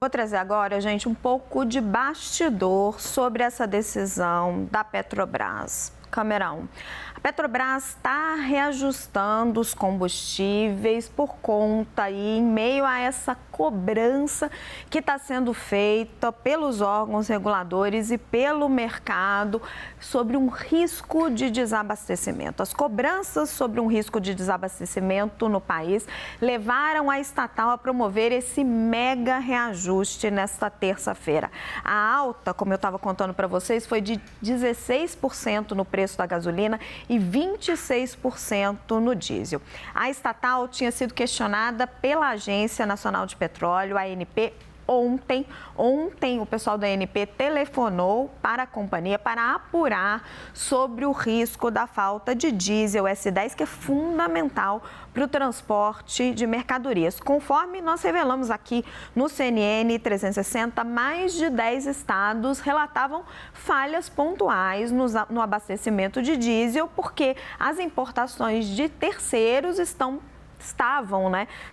Vou trazer agora, gente, um pouco de bastidor sobre essa decisão da Petrobras. Câmera 1. A Petrobras está reajustando os combustíveis por conta e em meio a essa cobrança que está sendo feita pelos órgãos reguladores e pelo mercado sobre um risco de desabastecimento. As cobranças sobre um risco de desabastecimento no país levaram a estatal a promover esse mega reajuste nesta terça-feira. A alta, como eu estava contando para vocês, foi de 16% no preço da gasolina e 26% no diesel. A estatal tinha sido questionada pela Agência Nacional de Petróleo, a ANP, ontem. Ontem, o pessoal da ANP telefonou para a companhia para apurar sobre o risco da falta de diesel S10, que é fundamental para o transporte de mercadorias. Conforme nós revelamos aqui no CNN 360, mais de 10 estados relatavam falhas pontuais no abastecimento de diesel, porque as importações de terceiros estavam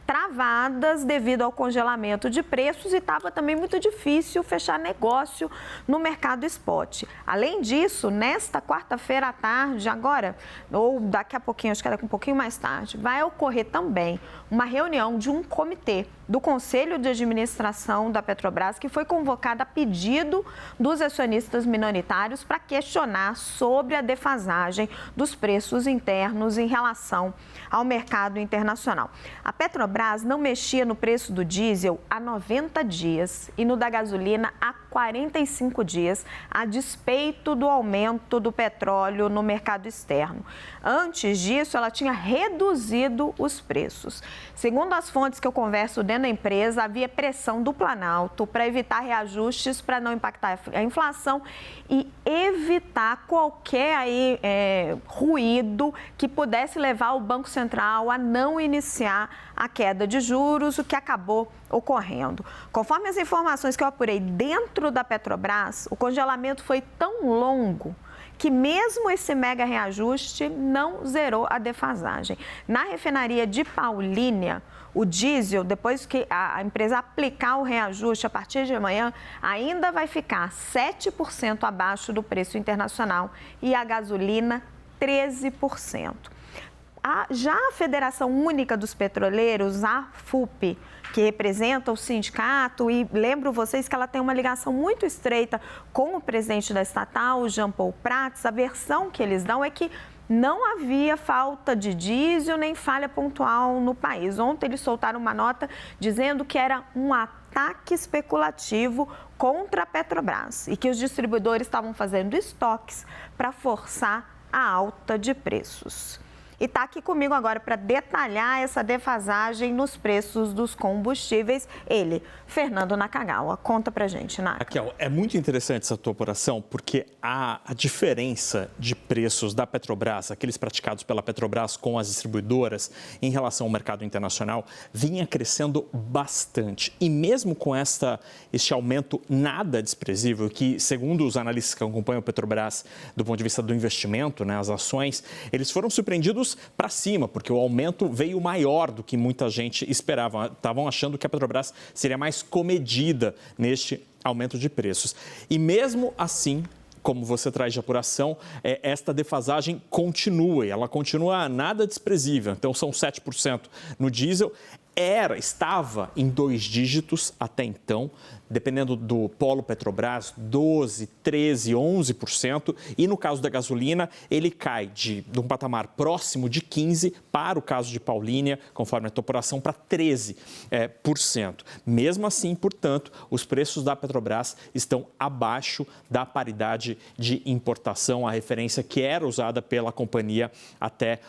travadas devido ao congelamento de preços e estava também muito difícil fechar negócio no mercado spot. Além disso, nesta quarta-feira à tarde, agora, ou daqui a pouquinho, acho que daqui um pouquinho mais tarde, vai ocorrer também uma reunião de um comitê do Conselho de Administração da Petrobras, que foi convocada a pedido dos acionistas minoritários para questionar sobre a defasagem dos preços internos em relação ao mercado internacional. A Petrobras não mexia no preço do diesel há 90 dias e no da gasolina há 45 dias, a despeito do aumento do petróleo no mercado externo. Antes disso, ela tinha reduzido os preços. Segundo as fontes que eu converso dentro da empresa, havia pressão do Planalto para evitar reajustes, para não impactar a inflação e evitar qualquer ruído que pudesse levar o Banco Central a não iniciar a queda de juros, o que acabou ocorrendo. Conforme as informações que eu apurei dentro da Petrobras, o congelamento foi tão longo que mesmo esse mega reajuste não zerou a defasagem. Na refinaria de Paulínia, o diesel, depois que a empresa aplicar o reajuste a partir de amanhã, ainda vai ficar 7% abaixo do preço internacional e a gasolina 13%. Já a Federação Única dos Petroleiros, a FUP, que representa o sindicato, e lembro vocês que ela tem uma ligação muito estreita com o presidente da estatal, o Jean Paul Prats, a versão que eles dão é que não havia falta de diesel nem falha pontual no país. Ontem eles soltaram uma nota dizendo que era um ataque especulativo contra a Petrobras e que os distribuidores estavam fazendo estoques para forçar a alta de preços. E está aqui comigo agora para detalhar essa defasagem nos preços dos combustíveis, ele, Fernando Nakagawa. Conta pra gente, Naka. Raquel, é muito interessante essa tua apuração, porque a diferença de preços da Petrobras, aqueles praticados pela Petrobras com as distribuidoras em relação ao mercado internacional, vinha crescendo bastante. E mesmo com este aumento nada desprezível, que segundo os analistas que acompanham a Petrobras do ponto de vista do investimento, as ações, eles foram surpreendidos para cima, porque o aumento veio maior do que muita gente esperava. Estavam achando que a Petrobras seria mais comedida neste aumento de preços. E mesmo assim, como você traz de apuração, esta defasagem continua, e ela continua nada desprezível. Então, são 7% no diesel. Estava em 2 dígitos até então, dependendo do polo Petrobras, 12%, 13%, 11%. E no caso da gasolina, ele cai de um patamar próximo de 15% para o caso de Paulínia, conforme a tua apuração, para 13%. Mesmo assim, portanto, os preços da Petrobras estão abaixo da paridade de importação, a referência que era usada pela companhia até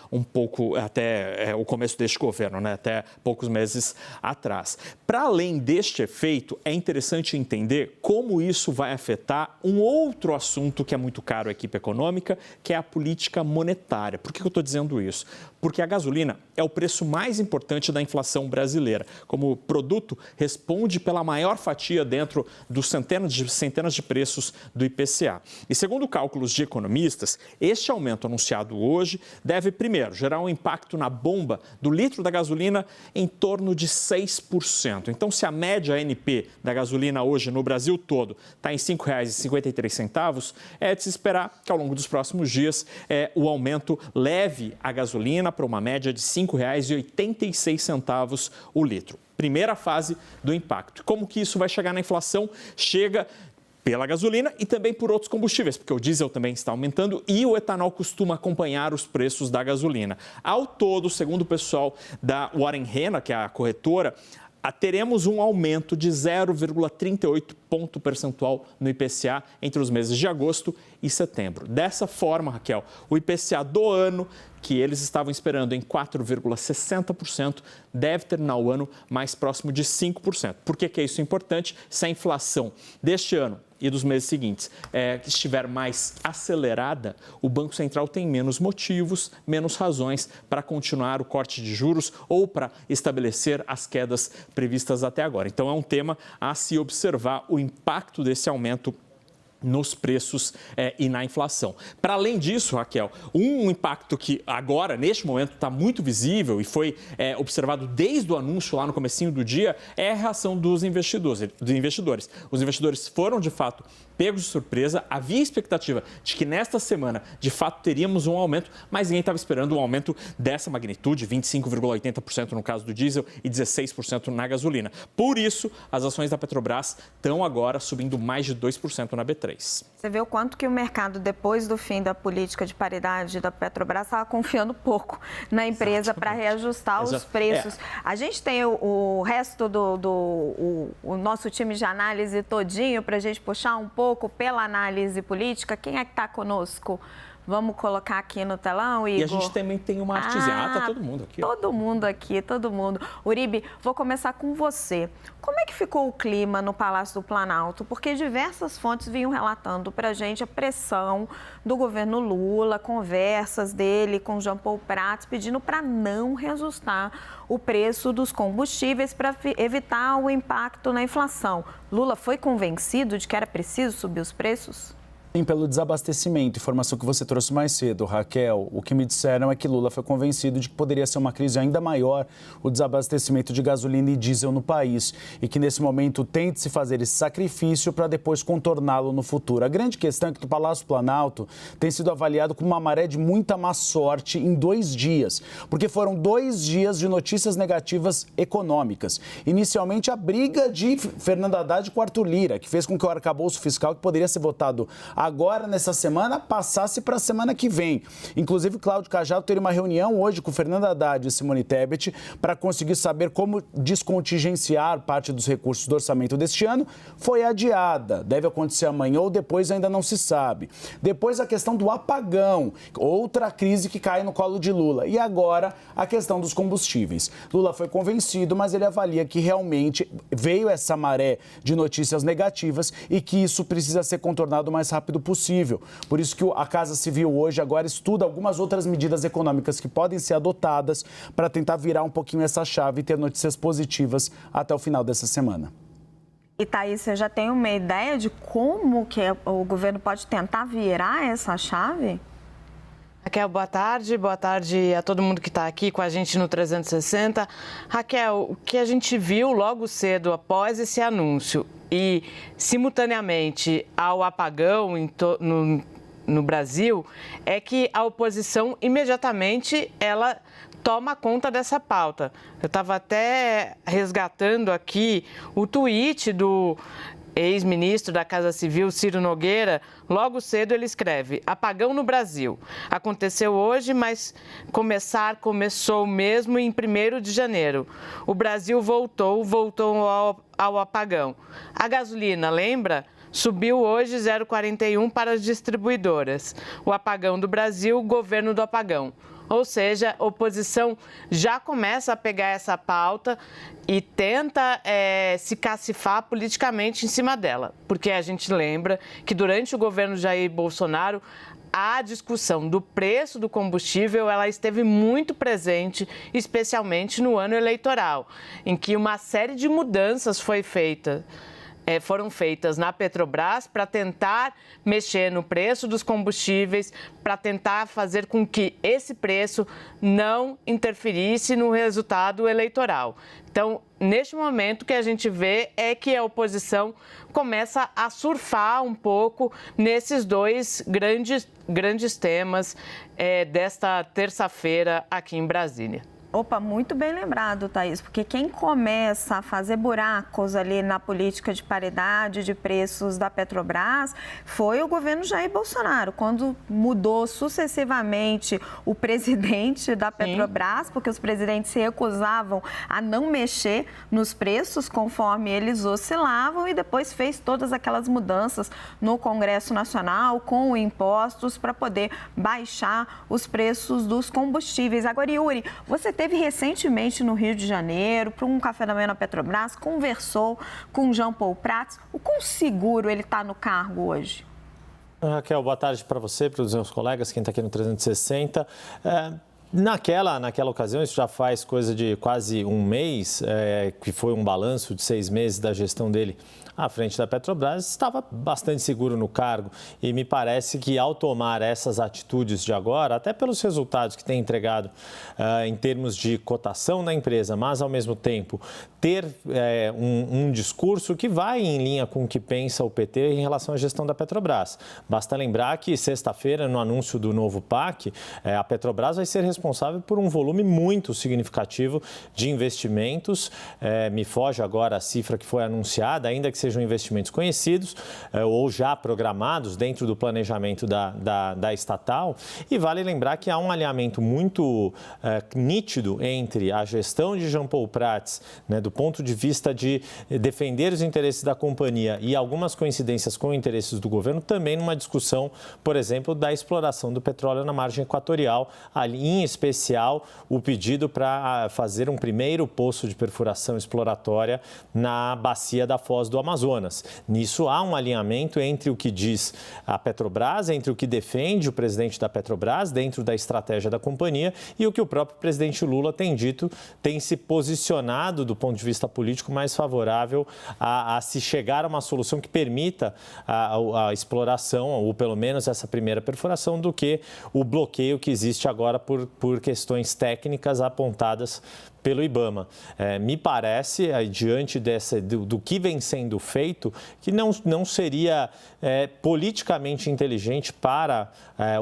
o começo deste governo, até poucos meses atrás. Para além deste efeito, é interessante entender como isso vai afetar um outro assunto que é muito caro à equipe econômica, que é a política monetária. Por que eu estou dizendo isso? Porque a gasolina é o preço mais importante da inflação brasileira. Como produto, responde pela maior fatia dentro dos centenas de preços do IPCA. E segundo cálculos de economistas, este aumento anunciado hoje deve, primeiro, gerar um impacto na bomba do litro da gasolina em torno torno de 6%. Então, se a média ANP da gasolina hoje no Brasil todo está em R$ 5,53, é de se esperar que ao longo dos próximos dias o aumento leve a gasolina para uma média de R$ 5,86 o litro. Primeira fase do impacto. Como que isso vai chegar na inflação? Chega pela gasolina e também por outros combustíveis, porque o diesel também está aumentando e o etanol costuma acompanhar os preços da gasolina. Ao todo, segundo o pessoal da Warren Hena, que é a corretora, teremos um aumento de 0,38 ponto percentual no IPCA entre os meses de agosto e setembro. Dessa forma, Raquel, o IPCA do ano, que eles estavam esperando em 4,60%, deve terminar o ano mais próximo de 5%. Por que é isso importante? Se a inflação deste ano e dos meses seguintes estiver mais acelerada, o Banco Central tem menos motivos, menos razões para continuar o corte de juros ou para estabelecer as quedas previstas até agora. Então, é um tema a se observar o impacto desse aumento nos preços e na inflação. Para além disso, Raquel, um impacto que agora, neste momento, está muito visível e foi observado desde o anúncio lá no comecinho do dia, é a reação dos investidores. Os investidores foram, de fato, pegos de surpresa. Havia expectativa de que nesta semana, de fato, teríamos um aumento, mas ninguém estava esperando um aumento dessa magnitude, 25,80% no caso do diesel e 16% na gasolina. Por isso, as ações da Petrobras estão agora subindo mais de 2% na B3. Você vê o quanto que o mercado, depois do fim da política de paridade da Petrobras, estava confiando pouco na empresa para reajustar os preços. A gente tem o resto do nosso time de análise todinho para a gente puxar um pouco pela análise política. Quem é que está conosco? Vamos colocar aqui no telão, Igor? E a gente também tem uma artezinha. Tá todo mundo aqui. Todo mundo aqui, todo mundo. Uribe, vou começar com você. Como é que ficou o clima no Palácio do Planalto? Porque diversas fontes vinham relatando para a gente a pressão do governo Lula, conversas dele com Jean Paul Prats, pedindo para não reajustar o preço dos combustíveis para evitar o impacto na inflação. Lula foi convencido de que era preciso subir os preços? Sim, pelo desabastecimento, informação que você trouxe mais cedo, Raquel. O que me disseram é que Lula foi convencido de que poderia ser uma crise ainda maior o desabastecimento de gasolina e diesel no país e que nesse momento tente-se fazer esse sacrifício para depois contorná-lo no futuro. A grande questão é que o Palácio Planalto tem sido avaliado como uma maré de muita má sorte em 2 dias, porque foram 2 dias de notícias negativas econômicas. Inicialmente, a briga de Fernando Haddad com Arthur Lira, que fez com que o arcabouço fiscal, que poderia ser votado agora, nessa semana, passasse para a semana que vem. Inclusive, Cláudio Cajado teria uma reunião hoje com Fernando Haddad e Simone Tebet para conseguir saber como descontingenciar parte dos recursos do orçamento deste ano. Foi adiada. Deve acontecer amanhã ou depois, ainda não se sabe. Depois, a questão do apagão, outra crise que cai no colo de Lula. E agora, a questão dos combustíveis. Lula foi convencido, mas ele avalia que realmente veio essa maré de notícias negativas e que isso precisa ser contornado o mais rápido possível. Por isso que a Casa Civil hoje agora estuda algumas outras medidas econômicas que podem ser adotadas para tentar virar um pouquinho essa chave e ter notícias positivas até o final dessa semana. E, Thaís, você já tem uma ideia de como que o governo pode tentar virar essa chave? Raquel, boa tarde a todo mundo que está aqui com a gente no 360. Raquel, o que a gente viu logo cedo após esse anúncio e simultaneamente ao apagão no Brasil é que a oposição imediatamente ela toma conta dessa pauta. Eu estava até resgatando aqui o tweet do ex-ministro da Casa Civil, Ciro Nogueira. Logo cedo ele escreve: apagão no Brasil. Aconteceu hoje, mas começou mesmo em 1º de janeiro. O Brasil voltou ao apagão. A gasolina, lembra? Subiu hoje 0,41 para as distribuidoras. O apagão do Brasil, governo do apagão. Ou seja, a oposição já começa a pegar essa pauta e tenta se cacifar politicamente em cima dela. Porque a gente lembra que durante o governo Jair Bolsonaro, a discussão do preço do combustível ela esteve muito presente, especialmente no ano eleitoral, em que uma série de mudanças foi feita foram feitas na Petrobras para tentar mexer no preço dos combustíveis, para tentar fazer com que esse preço não interferisse no resultado eleitoral. Então, neste momento, o que a gente vê é que a oposição começa a surfar um pouco nesses dois grandes temas desta terça-feira aqui em Brasília. Opa, muito bem lembrado, Thaís, porque quem começa a fazer buracos ali na política de paridade de preços da Petrobras foi o governo Jair Bolsonaro, quando mudou sucessivamente o presidente da Petrobras, porque os presidentes se recusavam a não mexer nos preços conforme eles oscilavam e depois fez todas aquelas mudanças no Congresso Nacional com impostos para poder baixar os preços dos combustíveis. Agora, Yuri, você esteve recentemente no Rio de Janeiro para um café da manhã na Petrobras, conversou com Jean Paul Prats. O quão seguro ele está no cargo hoje? Raquel, boa tarde para você, para os meus colegas, quem está aqui no 360. Naquela ocasião, isso já faz coisa de quase um mês, que foi um balanço de 6 meses da gestão dele à frente da Petrobras, estava bastante seguro no cargo e me parece que ao tomar essas atitudes de agora, até pelos resultados que tem entregado em termos de cotação da empresa, mas ao mesmo tempo ter um discurso que vai em linha com o que pensa o PT em relação à gestão da Petrobras. Basta lembrar que sexta-feira, no anúncio do novo PAC, a Petrobras vai ser responsável por um volume muito significativo de investimentos. Me foge agora a cifra que foi anunciada, ainda que sejam investimentos conhecidos ou já programados dentro do planejamento da estatal. E vale lembrar que há um alinhamento muito nítido entre a gestão de Jean Paul Prats, do ponto de vista de defender os interesses da companhia e algumas coincidências com interesses do governo, também numa discussão, por exemplo, da exploração do petróleo na margem equatorial, ali em especial o pedido para fazer um primeiro poço de perfuração exploratória na bacia da Foz do Amazonas. Nisso há um alinhamento entre o que diz a Petrobras, entre o que defende o presidente da Petrobras dentro da estratégia da companhia e o que o próprio presidente Lula tem dito, tem se posicionado do ponto de vista político mais favorável a se chegar a uma solução que permita a exploração, ou pelo menos essa primeira perfuração, do que o bloqueio que existe agora por questões técnicas apontadas pelo IBAMA. Me parece, diante do que vem sendo feito, que não seria politicamente inteligente para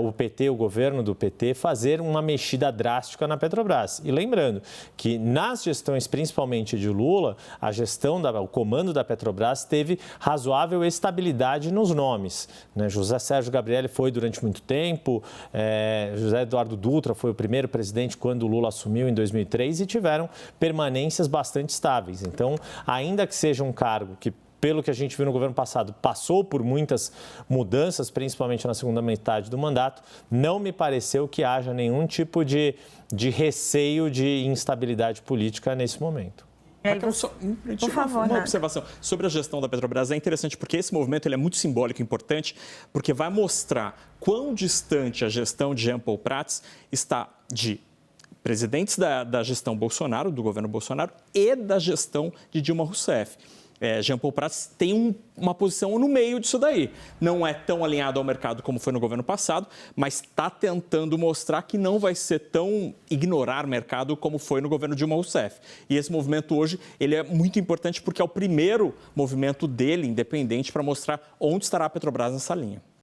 o PT, o governo do PT, fazer uma mexida drástica na Petrobras. E lembrando que nas gestões, principalmente de Lula, a gestão, o comando da Petrobras teve razoável estabilidade nos nomes. José Sérgio Gabrielli foi durante muito tempo, José Eduardo Dutra foi o primeiro presidente quando o Lula assumiu em 2003 e tiveram permanências bastante estáveis. Então, ainda que seja um cargo que, pelo que a gente viu no governo passado, passou por muitas mudanças, principalmente na segunda metade do mandato, não me pareceu que haja nenhum tipo de receio de instabilidade política nesse momento. Por favor, uma observação sobre a gestão da Petrobras é interessante porque esse movimento ele é muito simbólico e importante porque vai mostrar quão distante a gestão de Jean Paul Prats está de presidentes da gestão Bolsonaro, do governo Bolsonaro, e da gestão de Dilma Rousseff. Jean Paul Prats tem uma posição no meio disso daí. Não é tão alinhado ao mercado como foi no governo passado, mas está tentando mostrar que não vai ser tão ignorar o mercado como foi no governo Dilma Rousseff. E esse movimento hoje ele é muito importante porque é o primeiro movimento dele, independente, para mostrar onde estará a Petrobras nessa linha.